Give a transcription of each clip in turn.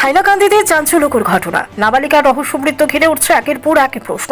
হাইলাকান্দিতে চাঞ্চল্যকর ঘটনা। নাবালিকার রহস্য মৃত্যু ঘিরে উঠছে একের পর এক প্রশ্ন।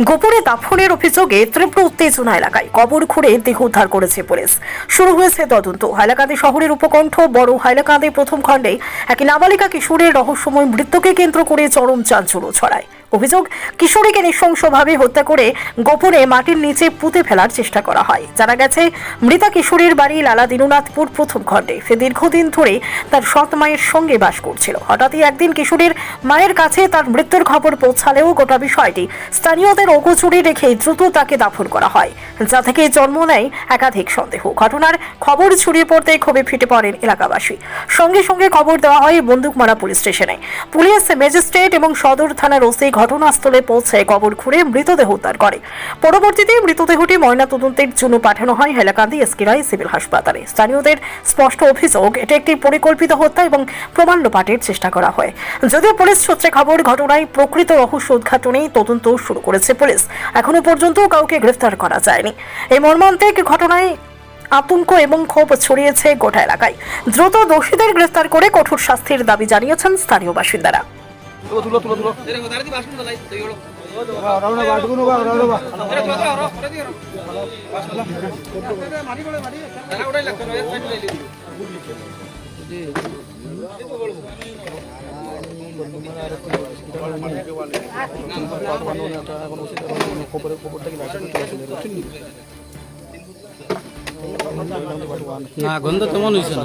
গোপনে দাফনের অভিযোগে তীব্র উত্তেজনা এলাকায়। কবর খুঁড়ে দেহ উদ্ধার করেছে পুলিশ। শুরু হয়েছে তদন্ত। হাইলাকান্দি শহরের উপকণ্ঠ বড় হাইলাকান্দি প্রথম খণ্ডে এক নাবালিকা কিশোরের রহস্যময় মৃত্যুকে কেন্দ্র করে চরম চাঞ্চল্য ছড়ায়। অভিযোগ, কিশোরীকে নৃশংসভাবে হত্যা করে গোপনে মাটির নিচে পুঁতে ফেলার চেষ্টা করা হয়। জানা গেছে, মৃতা কিশোরীর বাড়ি লালা দীননাথপুর প্রথম খণ্ডে। সে দীর্ঘদিন ধরে তার সৎ মায়ের সঙ্গে বাস করছিল। হঠাৎই একদিন কিশোরীর মায়ের কাছে তার মৃত্যুর খবর পৌঁছালেও গোটা বিষয়টি স্থানীয়দের অগোচরে রেখে দ্রুত তাকে দাফন করা হয়, যা থেকে জন্ম নেয় একাধিক সন্দেহ। ঘটনার খবর ছড়িয়ে পড়তে ক্ষোভে ফেটে পড়েন এলাকাবাসী। সঙ্গে সঙ্গে খবর দেওয়া হয় বন্দুকমারা পুলিশ স্টেশনে। পুলিশ, ম্যাজিস্ট্রেট এবং সদর থানার ওসি ঘটনাস্থলে পৌঁছে কবর খুঁড়ে মৃতদেহ উদ্ধার করে। পরবর্তীতে মৃতদেহটি ময়নাতদন্তের জন্য পাঠানো হয় হাইলাকান্দি এসকে রায় সিভিল হাসপাতালে। স্থানীয়দের স্পষ্ট অভিযোগ, এটা একটি পরিকল্পিত হত্যা এবং প্রমাণ লোপাটের চেষ্টা করা হয়। যদিও পুলিশ সূত্রে খবর, ঘটনায় প্রকৃত রহস্য উদ্ঘাটনে তদন্ত শুরু করেছে পুলিশ। এখনো পর্যন্ত কাউকে গ্রেফতার করা যায়নি। এই মর্মান্তিক ঘটনায় আতঙ্ক এবং ক্ষোভ ছড়িয়েছে গোটা এলাকায়। দ্রুত দোষীদের গ্রেফতার করে কঠোর শাস্তির দাবি জানিয়েছেন স্থানীয় বাসিন্দারা। না গন্ধ তেমন হয়েছে না।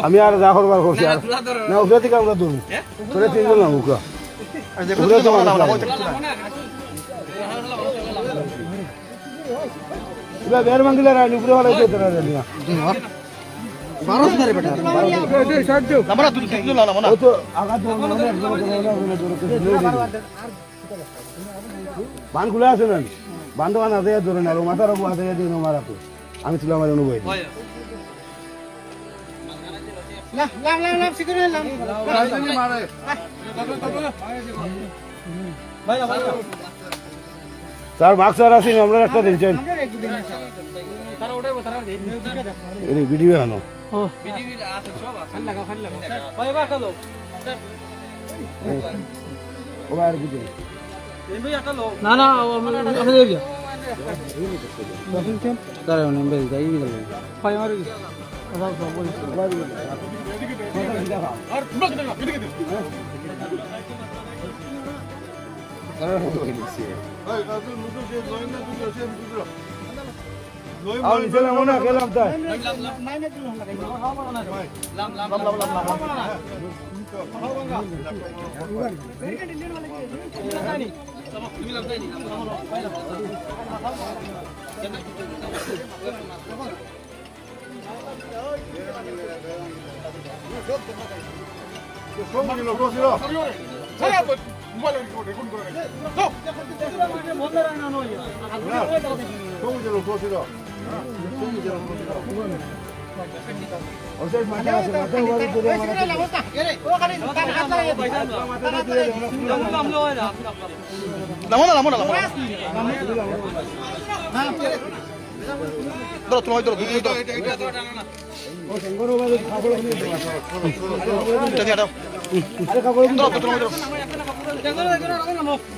আমি আর যা করবার করছি আর না উপরে থেকে আমরা ধরবো তোরে তিনজন না মুখা উপরে তো ইবা বের মাঙ্গিলা রাই উপরে वाला যেতে না জানি না 12 ধরে বেটা আমরা দুটো তিনজন না না ও তো আগা তো বান খুলে আছে না বান্ধবান আছে ধরে না মাথার উপর আছে দিন মারাতে আমি তুলা মারি অনুভব হয় না না না না সিকিউর না মারে ভাই ভাই স্যার বাক্সার আছি আমরা একটা দিন চাই তারা ওটাই তারা এই ভিডিও আনো ও ভিডিও আছে সব খালি লাগাও ভাই বা চলো ও আর ভিডিও এই ভাই একটা লো না না আমি দেই দিও বাকিন কেন তারা নাম্বার দেই দিল ভাই আমার কথা বল আর পুরো কেন তারা হতো হইছে ভাই আপনি মুটো যে জয়েন না দিও সে মুটো আও নিচে মনে গেলাম তাই নাই না দিল ভাই লাম তুমি লাম তাই নি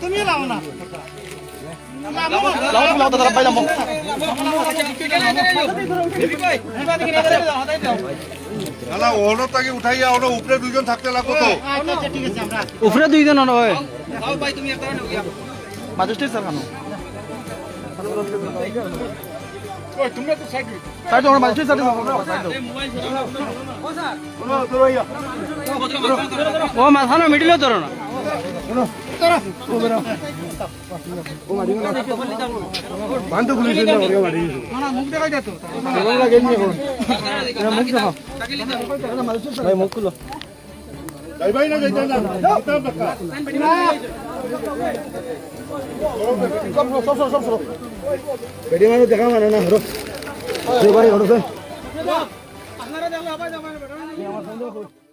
তুমি লাও না লাও দাদা পাইলাম না ওনো তাকে উঠাইয়া ওনো উপরে দুইজন থাকতে লাগবে তো আচ্ছা ঠিক আছে আমরা উপরে দুইজন ওনো হয় লাও ভাই তুমি একটা নাও গিয়া ম্যাজিস্ট্রেট স্যার কানো ওই তুমি তো সাইড দাও ম্যাজিস্ট্রেট স্যার এই মোবাইল ও স্যার ওনো ধরইয়া ও মাথানো মিডলে ধরো না ওনো ধরো ও বেরো ও মারি না বান্ধ পুলিশ না ওরে মারি না না মুখ দেখাই দে তো তোমরা লাগেন নি এখন এরা মুখ দেখাও ভাই মুখ খুলো যাইবাই না যাইতা না কিতাব বাকা সব বেডি মানে দেখা মানে না হরো সেবারে হরো আপনারা দেখলে আবার যাবেন বেটা